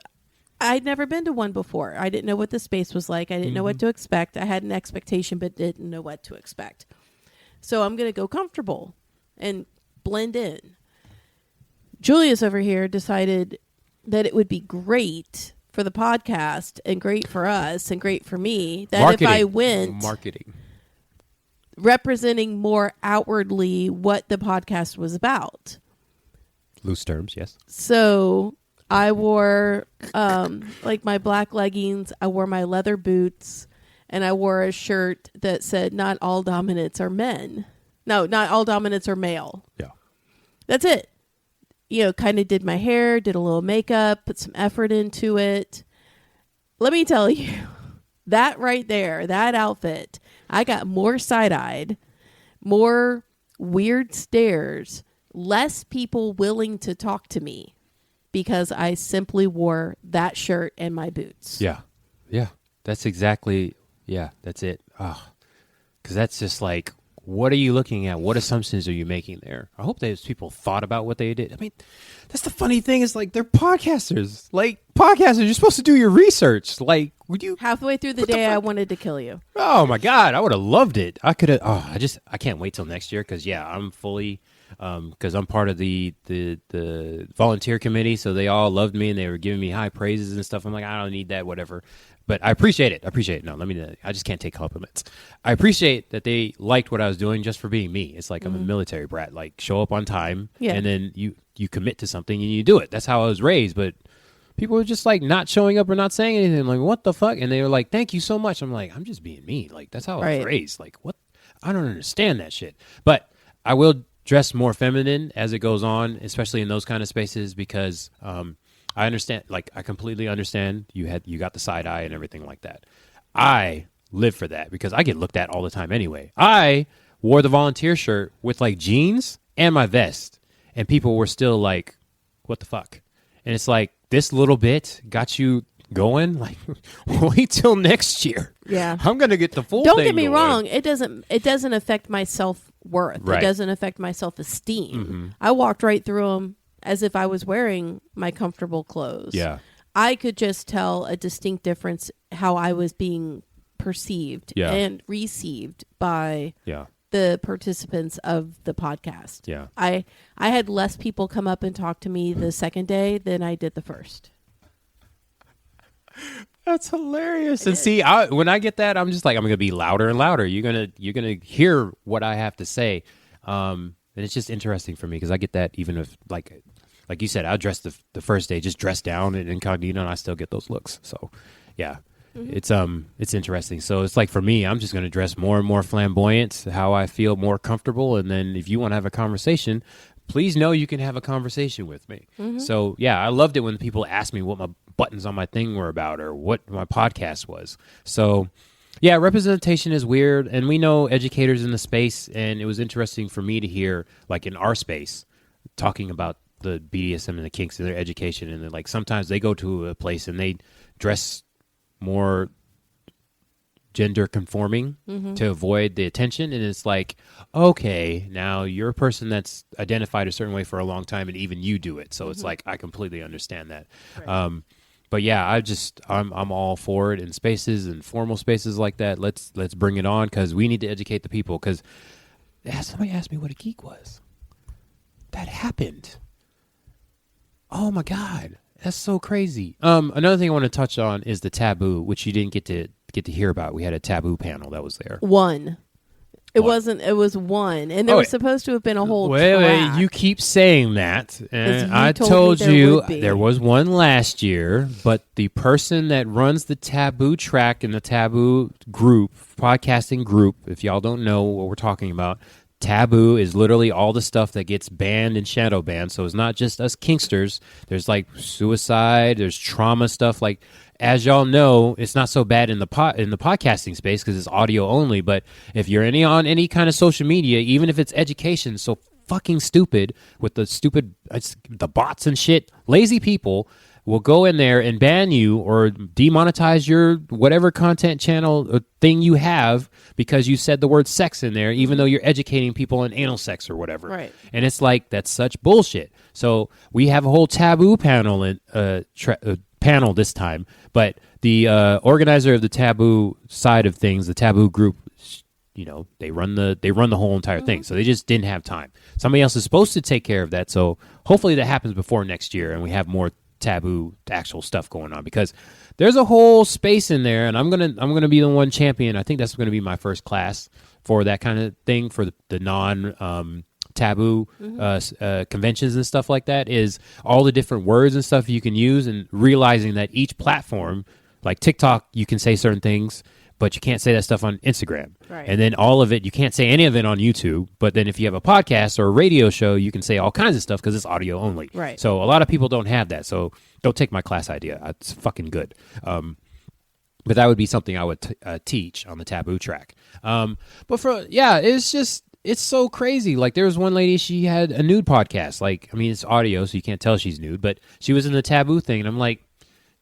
I'd never been to one before. I didn't know what the space was like. I didn't know what to expect. I had an expectation, but didn't know what to expect. So I'm going to go comfortable and blend in. Julius over here decided that it would be great for the podcast and great for us and great for me that if I went representing more outwardly what the podcast was about. Loose terms, yes. So I wore like my black leggings, I wore my leather boots, and I wore a shirt that said not all dominants are men. No, not all dominants are male. Yeah. That's it. You know, kind of did my hair, did a little makeup, put some effort into it. Let me tell you, that right there, that outfit, I got more side-eyed, more weird stares less people willing to talk to me because I simply wore that shirt and my boots. Yeah. Yeah. That's exactly, that's it. Because that's just like, what are you looking at? What assumptions are you making there? I hope those people thought about what they did. I mean, that's the funny thing is like, they're podcasters. Like, podcasters, you're supposed to do your research. Like, would you? Halfway through the day, I wanted to kill you. Oh, my God. I would have loved it. I could have. I can't wait till next year because, I'm fully, because I'm part of the volunteer committee. So they all loved me and they were giving me high praises and stuff. I'm like, I don't need that, whatever. But I appreciate it. No, I just can't take compliments. I appreciate that they liked what I was doing just for being me. It's like I'm a military brat. Like, show up on time, and then you commit to something and you do it. That's how I was raised. But people were just like not showing up or not saying anything. I'm like, what the fuck? And they were like, thank you so much. I'm like, I'm just being me. Like, that's how I was raised. Like, what? I don't understand that shit. But I will dress more feminine as it goes on, especially in those kind of spaces, because I understand, like, I completely understand you got the side eye and everything like that. I live for that because I get looked at all the time anyway. I wore the volunteer shirt with like jeans and my vest, and people were still like, what the fuck? And it's like, this little bit got you going? Like, wait till next year. Yeah. I'm going to get the full Don't thing get me going. wrong. It doesn't affect my self-worth. Right. It doesn't affect my self-esteem. I walked right through them as if I was wearing my comfortable clothes. Yeah. I could just tell a distinct difference how I was being perceived and received by the participants of the podcast. Yeah. I had less people come up and talk to me the second day than I did the first. That's hilarious. And see, when I get that, I'm just like, I'm going to be louder and louder. You're gonna hear what I have to say. And it's just interesting for me because I get that even if, like you said, I'll dress the first day, just dress down and incognito, and I still get those looks. So, yeah, it's interesting. So it's like for me, I'm just going to dress more and more flamboyant, how I feel more comfortable. And then if you want to have a conversation, please know you can have a conversation with me. So, yeah, I loved it when people asked me what my buttons on my thing were about or what my podcast was. So, yeah, representation is weird, and we know educators in the space, and it was interesting for me to hear, like in our space, talking about the BDSM and the kinks in their education, and then, like, sometimes they go to a place and they dress more gender conforming to avoid the attention, and it's like, okay, now you're a person that's identified a certain way for a long time, and even you do it, so it's like, I completely understand that. Right. But yeah, I'm all for it in spaces and formal spaces like that. Let's bring it on because we need to educate the people. Because somebody asked me what a geek was. That happened. Oh my God, that's so crazy. Another thing I want to touch on is the taboo, which you didn't get to hear about. We had a taboo panel that was there. It wasn't. It was one, and there was supposed to have been a whole. Wait! You keep saying that, and I told you there was one last year. But the person that runs the taboo track in the taboo group, podcasting group, if y'all don't know what we're talking about, taboo is literally all the stuff that gets banned and shadow banned. So it's not just us kinksters. There's like suicide. There's trauma stuff. Like, as y'all know, it's not so bad in the podcasting space because it's audio only. But if you're on any kind of social media, even if it's education, so fucking stupid with the bots and shit, lazy people will go in there and ban you or demonetize your whatever content channel or thing you have because you said the word sex in there, even though you're educating people on anal sex or whatever. Right. And it's like, that's such bullshit. So we have a whole taboo panel panel this time, but the organizer of the taboo side of things, the taboo group, they run the whole entire thing. So they just didn't have time. Somebody else is supposed to take care of that. So hopefully that happens before next year and we have more taboo actual stuff going on because there's a whole space in there, and I'm gonna be the one champion. I think that's gonna be my first class for that kind of thing for the non taboo conventions and stuff like that, is all the different words and stuff you can use, and realizing that each platform, like TikTok, you can say certain things, but you can't say that stuff on Instagram. Right. And then all of it, you can't say any of it on YouTube. But then if you have a podcast or a radio show, you can say all kinds of stuff because it's audio only. Right. So a lot of people don't have that. So don't take my class idea. It's fucking good. But that would be something I would teach on the taboo track. It's just, it's so crazy. Like there was one lady, she had a nude podcast. Like, I mean, it's audio, so you can't tell she's nude, but she was in the taboo thing. And I'm like,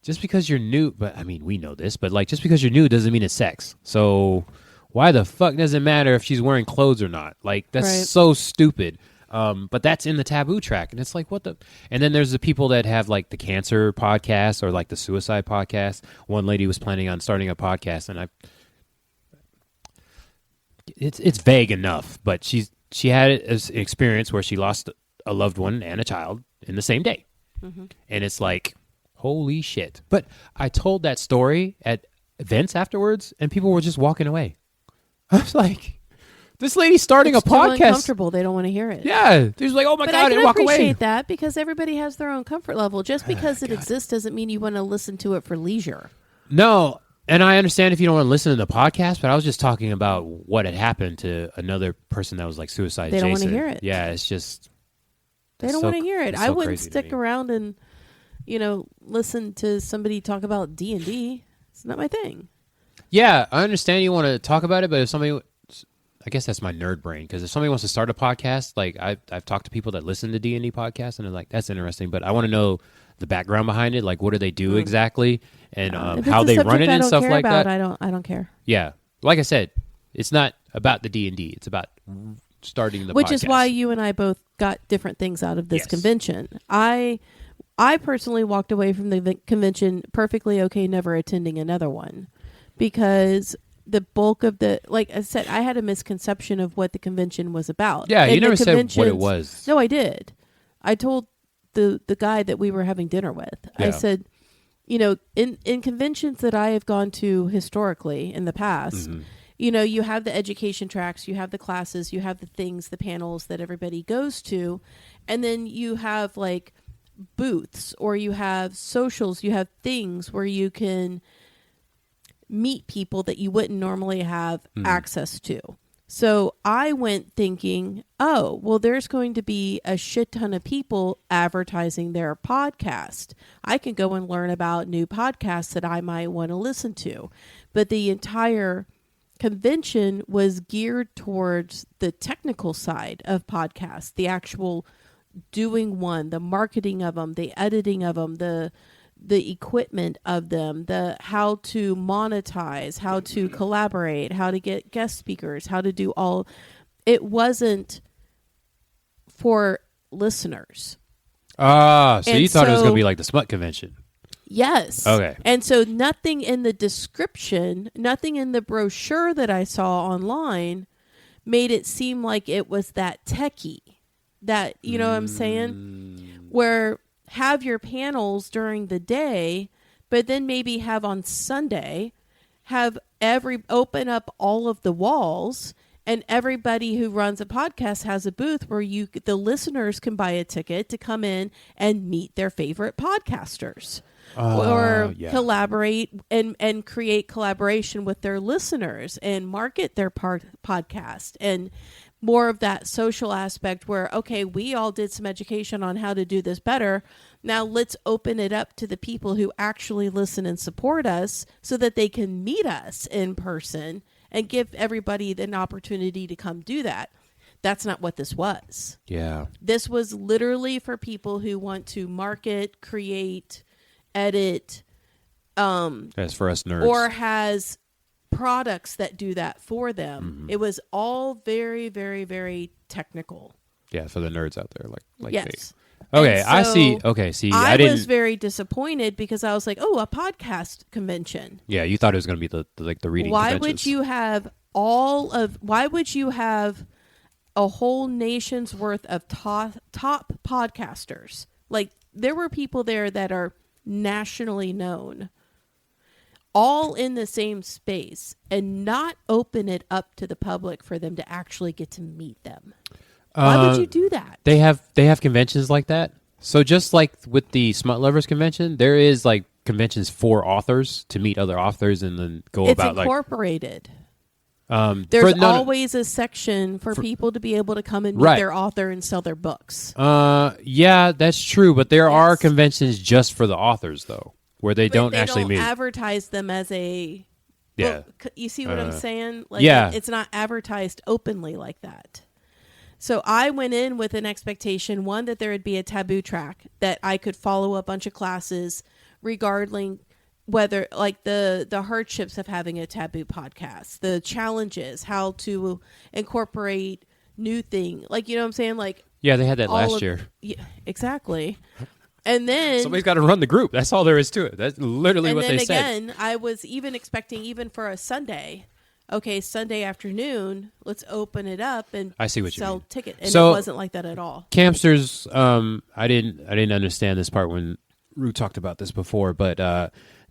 just because you're nude, but I mean, we know this, but like just because you're nude doesn't mean it's sex. So why the fuck does it matter if she's wearing clothes or not? Like that's so stupid. But that's in the taboo track, and it's like, what the? And then there's the people that have like the cancer podcast or like the suicide podcast. One lady was planning on starting a podcast, and it's vague enough, but she had an experience where she lost a loved one and a child in the same day, and it's like, holy shit! But I told that story at events afterwards, and people were just walking away. I was like. This lady's starting a podcast. Uncomfortable. They don't want to hear it. Yeah, they're like, "Oh my god!" and walk away. I appreciate that because everybody has their own comfort level. Just because it exists doesn't mean you want to listen to it for leisure. No, and I understand if you don't want to listen to the podcast, but I was just talking about what had happened to another person that was like suicide. They don't want to hear it. Yeah, it's just they don't want to hear it. I wouldn't stick around and listen to somebody talk about D&D. It's not my thing. Yeah, I understand you want to talk about it, but if somebody. I guess that's my nerd brain, because if somebody wants to start a podcast, like I've talked to people that listen to D&D podcasts, and they're like, that's interesting, but I want to know the background behind it, like what do they do exactly, and how they run it and stuff like that. I don't care. Yeah, like I said, it's not about the D&D; it's about starting the podcast. Which is why you and I both got different things out of this convention. I personally walked away from the convention perfectly okay, never attending another one, because the bulk of like I said, I had a misconception of what the convention was about. Yeah, you never said what it was. No, I did. I told the guy that we were having dinner with. Yeah. I said, in conventions that I have gone to historically in the past, you have the education tracks, you have the classes, you have the things, the panels that everybody goes to, and then you have like booths, or you have socials, you have things where you can meet people that you wouldn't normally have access to. So I went thinking, oh, well, there's going to be a shit ton of people advertising their podcast. I can go and learn about new podcasts that I might want to listen to. But the entire convention was geared towards the technical side of podcasts, the actual doing one, the marketing of them, the editing of them, the equipment of them, the how to monetize, how to collaborate, how to get guest speakers, how to do all. It wasn't for listeners. So you thought it was going to be like the smut convention. Yes. Okay. And so nothing in the description, nothing in the brochure that I saw online made it seem like it was that techie. That, you know what I'm saying? Where have your panels during the day, but then maybe have on Sunday, open up all of the walls, and everybody who runs a podcast has a booth where the listeners can buy a ticket to come in and meet their favorite podcasters. Or collaborate and create collaboration with their listeners and market their podcast, and more of that social aspect where, okay, we all did some education on how to do this better. Now let's open it up to the people who actually listen and support us so that they can meet us in person and give everybody an opportunity to come do that. That's not what this was. Yeah. This was literally for people who want to market, create, edit. That's for us nerds. Or has products that do that for them. It was all very, very, very technical. Yeah, for the nerds out there, like yes. me. Okay, so I see. Okay, see, I was very disappointed because I was like, "Oh, a podcast convention." Yeah, you thought it was going to be the reading. Why would you have Why would you have a whole nation's worth of top podcasters? Like there were people there that are nationally known, all in the same space, and not open it up to the public for them to actually get to meet them. Why would you do that? They have conventions like that. So just like with the Smut Lovers convention, there is like conventions for authors to meet other authors and then go about like... It's incorporated. There's always a section for people to be able to come and meet their author and sell their books. Yeah, that's true. But there are conventions just for the authors, though, where they don't actually meet. Advertise them as a... Yeah. Book. You see what I'm saying? Like, yeah. It's not advertised openly like that. So I went in with an expectation, one, that there would be a taboo track, that I could follow a bunch of classes regarding whether, like, the hardships of having a taboo podcast, the challenges, how to incorporate new thing. Like, you know what I'm saying? Like, Yeah, they had that last year. Yeah, exactly. And then Somebody's got to run the group. That's all there is to it. That's literally what they said. And then again, I was even expecting, even for a Sunday, okay, Sunday afternoon, let's open it up and I see what you sell mean. tickets. And So- it wasn't like that at all. Campsters, I didn't understand this part when Rue talked about this before, but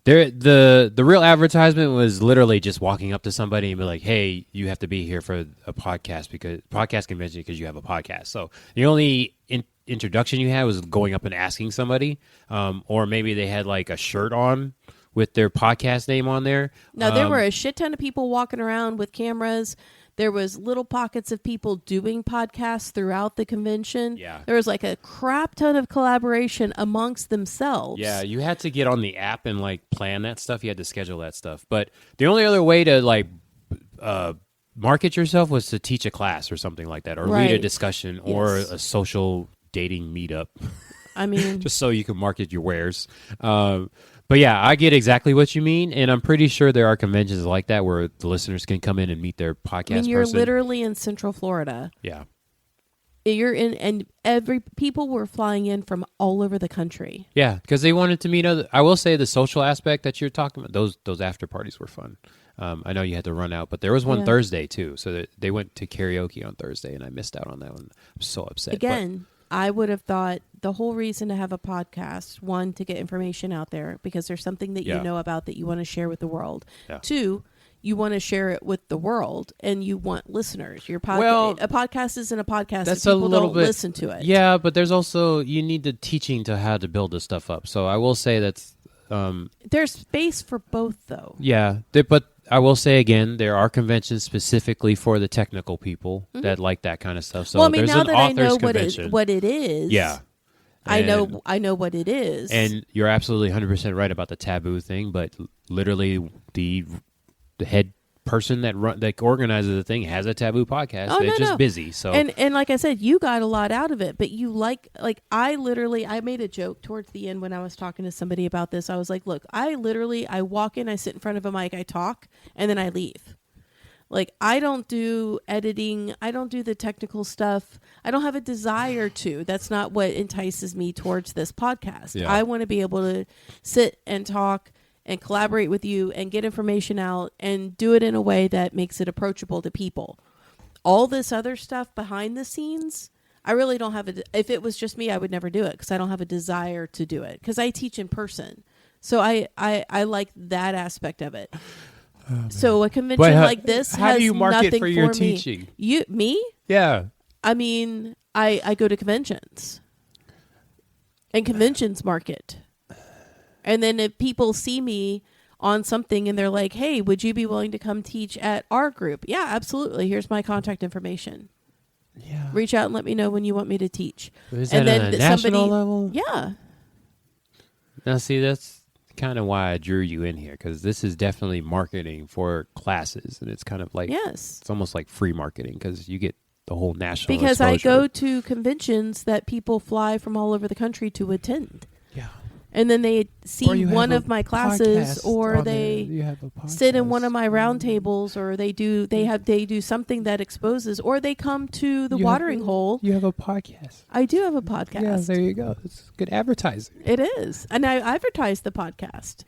the real advertisement was literally just walking up to somebody and be like, "Hey, you have to be here for a podcast convention because you have a podcast." So the only introduction you had was going up and asking somebody, or maybe they had like a shirt on with their podcast name on there. Now, there were a shit ton of people walking around with cameras. There was little pockets of people doing podcasts throughout the convention. Yeah. There was like a crap ton of collaboration amongst themselves. Yeah, you had to get on the app and like plan that stuff. You had to schedule that stuff. But the only other way to like market yourself was to teach a class or something like that, or lead a Right. discussion, or Yes. a social dating meetup, I mean, just so you can market your wares. But yeah, I get exactly what you mean, and I'm pretty sure there are conventions like that where the listeners can come in and meet their podcast you're person. literally in Central Florida. Yeah. You're in, and people were flying in from all over the country. Yeah, because they wanted to meet other. I will say the social aspect that you're talking about, those after parties were fun. I know you had to run out, but there was one Yeah. Thursday too. So they went to karaoke on Thursday, and I missed out on that one. I'm so upset. Again, I would have thought the whole reason to have a podcast, one, to get information out there because there's something that Yeah. you know about that you want to share with the world. Yeah. Two, you want to share it with the world and you want listeners. Your Well, a podcast isn't a podcast that's if a people little don't bit listen to it. Yeah, but there's also you need the teaching to how to build this stuff up. So I will say that's There's space for both, though. yeah. But I will say again, there are conventions specifically for the technical people that like that kind of stuff. So well, I mean, there's now an that I authors know convention. what it is, Yeah. I know And- what it is. And you're absolutely 100% right about the taboo thing, but literally the head person that organizes the thing has a taboo podcast. Oh, They're no, just no. busy. So And like I said, you got a lot out of it, but you like I made a joke towards the end when I was talking to somebody about this. I was like, look, I walk in, I sit in front of a mic, I talk, and then I leave. Like, I don't do editing. I don't do the technical stuff. I don't have a desire to. That's not what entices me towards this podcast. Yeah. I want to be able to sit and talk and collaborate with you and get information out and do it in a way that makes it approachable to people. All this other stuff behind the scenes, I really don't have if it was just me, I would never do it because I don't have a desire to do it because I teach in person. So I like that aspect of it. So a convention like this how has do you market nothing for your me. teaching? Me? yeah. I mean, I go to conventions. And conventions market. And then if people see me on something and they're like, "Hey, would you be willing to come teach at our group?" Yeah, absolutely. Here's my contact information. Yeah. Reach out and let me know when you want me to teach. Is And that then on a national somebody- level? Yeah. Now, see, that's kind of why I drew you in here, because this is definitely marketing for classes, and it's kind of like Yes. it's almost like free marketing because you get the whole national Because I exposure. go to conventions that people fly from all over the country to attend. Yeah. And then they Or see you have one a of my classes, podcast or on they there. You have a sit in podcast. one of my round tables, or they do something that exposes, or they come to the You have watering hole. You have a podcast. I do have a Yeah, podcast. there you go. It's good advertising. It is. And I advertise the podcast.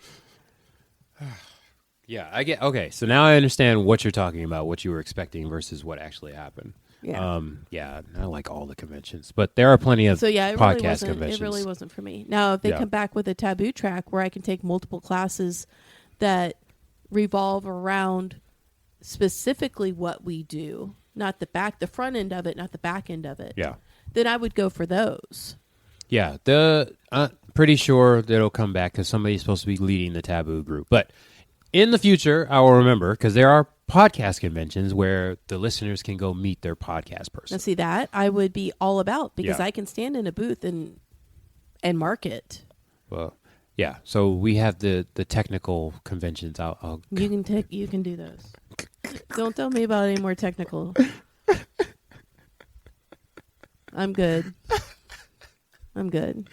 Yeah, I get. Okay, so now I understand what you're talking about, what you were expecting versus what actually happened. Yeah. Yeah, I like all the conventions, but there are plenty of So yeah, it podcast really conventions. wasn't for me. Now, if they Yeah. come back with a taboo track where I can take multiple classes that revolve around specifically what we do, not the front end of it, not the back end of it. Yeah. Then I would go for those. Yeah, pretty sure that'll come back because somebody's supposed to be leading the taboo group. But in the future, I will remember because there are podcast conventions where the listeners can go meet their podcast person. Now, see that I would be all about because Yeah. I can stand in a booth and market. Well, yeah. So we have the technical conventions. I'll You can do those. Don't tell me about any more technical. I'm good. I'm good.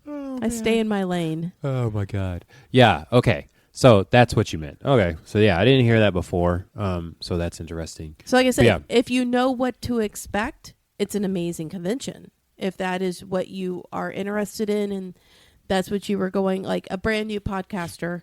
I stay in my lane. Oh my God. Yeah. Okay. So that's what you meant. Okay. So yeah, I didn't hear that before. So that's interesting. So like I said, Yeah. if you know what to expect, it's an amazing convention. If that is what you are interested in and that's what you were going, like a brand new podcaster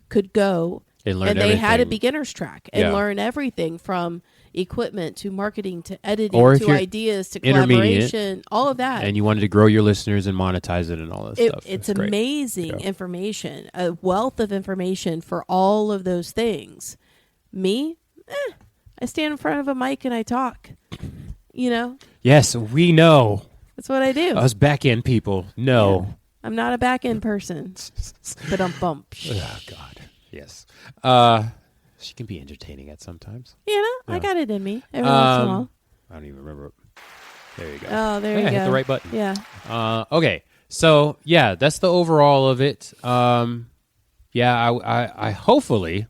could go And learn and they had a everything. beginner's track and Yeah. learn everything from equipment to marketing to editing Or if to you're ideas to intermediate collaboration, all of that. And you wanted to grow your listeners and monetize it and all that stuff. It's That's great. amazing Yeah. information, a wealth of information for all of those things. Me, I stand in front of a mic and I talk. You know, Yes, we know. that's what I do. Us back end people know. I'm not a back end person, but I'm bump. Oh God. Yes. She can be entertaining at sometimes. You know, I Yeah. got it in me every once in a while. I don't even remember. There you go. Oh, there you go. Hit the right button. Yeah. Okay. So yeah, that's the overall of it. Yeah, I hopefully,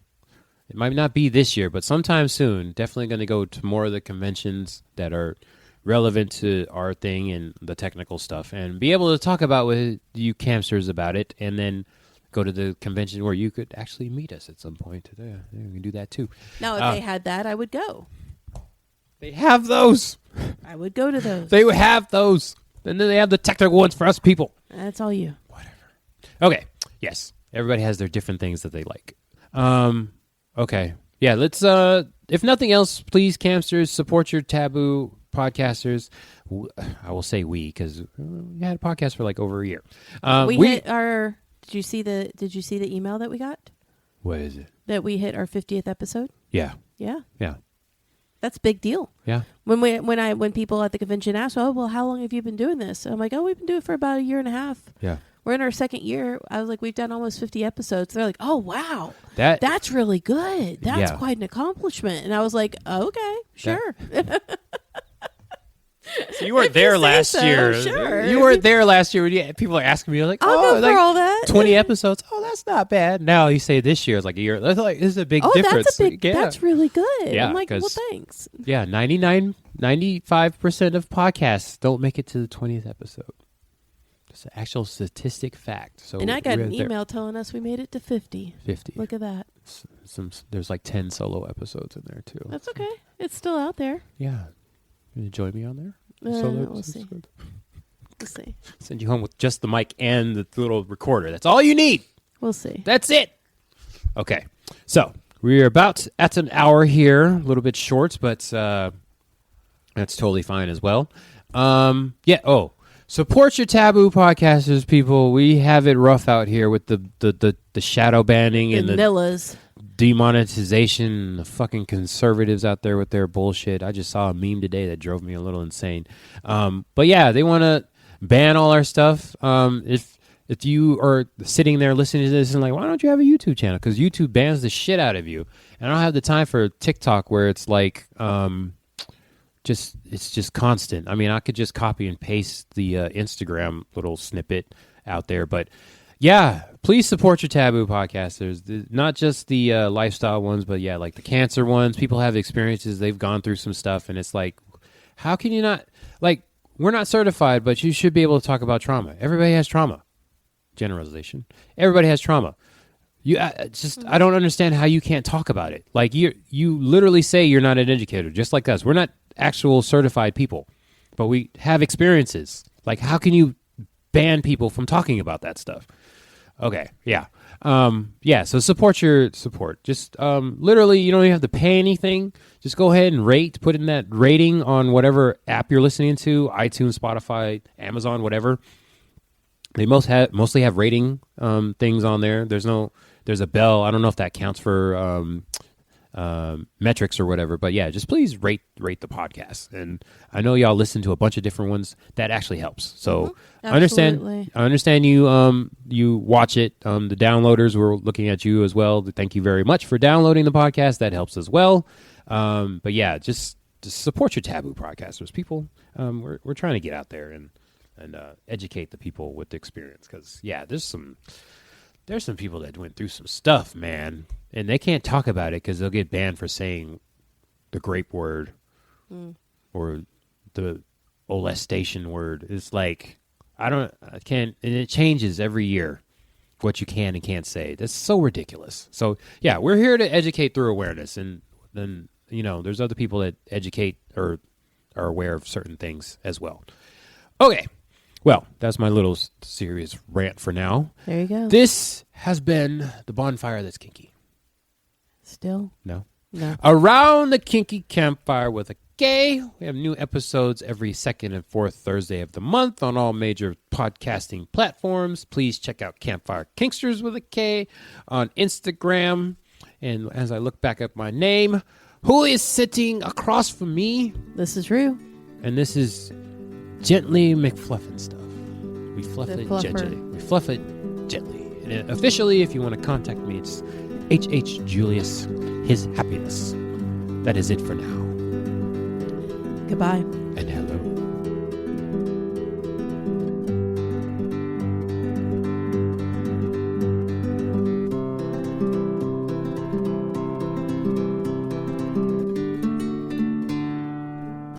it might not be this year, but sometime soon, definitely going to go to more of the conventions that are relevant to our thing and the technical stuff and be able to talk about with you campsters about it and then go to the convention where you could actually meet us at some point. Yeah, we can do that too. Now, if they had that, I would go. They have those. I would go to those. They would have those. And then they have the technical ones for us people. That's all you. Okay. Yes. Everybody has their different things that they like. Okay. Yeah, let's if nothing else, please campsters support your taboo podcasters. I will say we cuz we had a podcast for like over a year. We hit our Did you see the email that we got? What is it? That we hit our 50th episode? Yeah. Yeah. Yeah. That's a big deal. Yeah. When people at the convention ask, "Oh, well, how long have you been doing this?" I'm like, "Oh, we've been doing it for about a year and a half." Yeah. We're in our second year. I was like, "We've done almost 50 episodes." They're like, "Oh, wow. That's That's really good. That's Yeah. quite an accomplishment." And I was like, "Okay, sure." So you weren't If you there say last so, year. sure. You weren't there last year. Yeah, people are asking me like, I'll go like for all that. 20 episodes. Oh, that's not bad. Now you say this year is like a year. That's like this is a big Oh, difference. that's a big. Yeah. That's really good. Yeah, I'm like, well, 'cause- thanks. Yeah, 95% of podcasts don't make it to the 20th episode. It's an actual statistic fact. So And I got we're an there. email telling us we made it to 50. 50. Look at that. There's like 10 solo episodes in there too. That's okay. It's still out there. Yeah. You join me on there? We'll episodes? see. We'll see. Send you home with just the mic and the little recorder. That's all you need. We'll see. That's it. Okay. So we're about at an hour here, a little bit short, but that's totally fine as well. Yeah. Oh, support your taboo podcasters, people. We have it rough out here with the shadow banning and the Vanillas. demonetization, the fucking conservatives out there with their bullshit. I just saw a meme today that drove me a little insane. But yeah, they want to ban all our stuff. If you are sitting there listening to this and like, why don't you have a YouTube channel? Because YouTube bans the shit out of you. And I don't have the time for TikTok where it's like, it's just constant. I mean, I could just copy and paste the Instagram little snippet out there, but yeah, please support your taboo podcasters. Not just the lifestyle ones, but yeah, like the cancer ones. People have experiences. They've gone through some stuff, and it's like, how can you not? Like, we're not certified, but you should be able to talk about trauma. Everybody has trauma. Generalization. Everybody has trauma. I don't understand how you can't talk about it. Like, you literally say you're not an educator, just like us. We're not actual certified people, but we have experiences. Like, how can you ban people from talking about that stuff? Okay, yeah. Yeah, so support. Just literally, you don't even have to pay anything. Just go ahead and put in that rating on whatever app you're listening to, iTunes, Spotify, Amazon, whatever. They mostly have rating things on there. There's a bell. I don't know if that counts for metrics or whatever, but yeah, just please rate the podcast. And I know y'all listen to a bunch of different ones. That actually helps. So I understand you watch it. The downloaders, we're looking at you as well. Thank you very much for downloading the podcast. That helps as well. But yeah, just support your taboo podcasters, people. We're trying to get out there and educate the people with the experience, because yeah, there's some people that went through some stuff, man, and they can't talk about it because they'll get banned for saying the grape word or the molestation word. It's like, I can't, and it changes every year what you can and can't say. That's so ridiculous. So yeah, we're here to educate through awareness. And then, there's other people that educate or are aware of certain things as well. Okay. Well, that's my little serious rant for now. There you go. This has been the bonfire that's kinky. Still? No. No. Around the kinky campfire with a K. We have new episodes every second and fourth Thursday of the month on all major podcasting platforms. Please check out Campfire Kinksters with a K on Instagram. And as I look back at my name, who is sitting across from me? This is Rue. And this is gently McFluffin stuff. We fluff The it fluffer. gently. We fluff it gently. And officially, if you want to contact me, it's HH Julius, his happiness. That is it for now. Goodbye.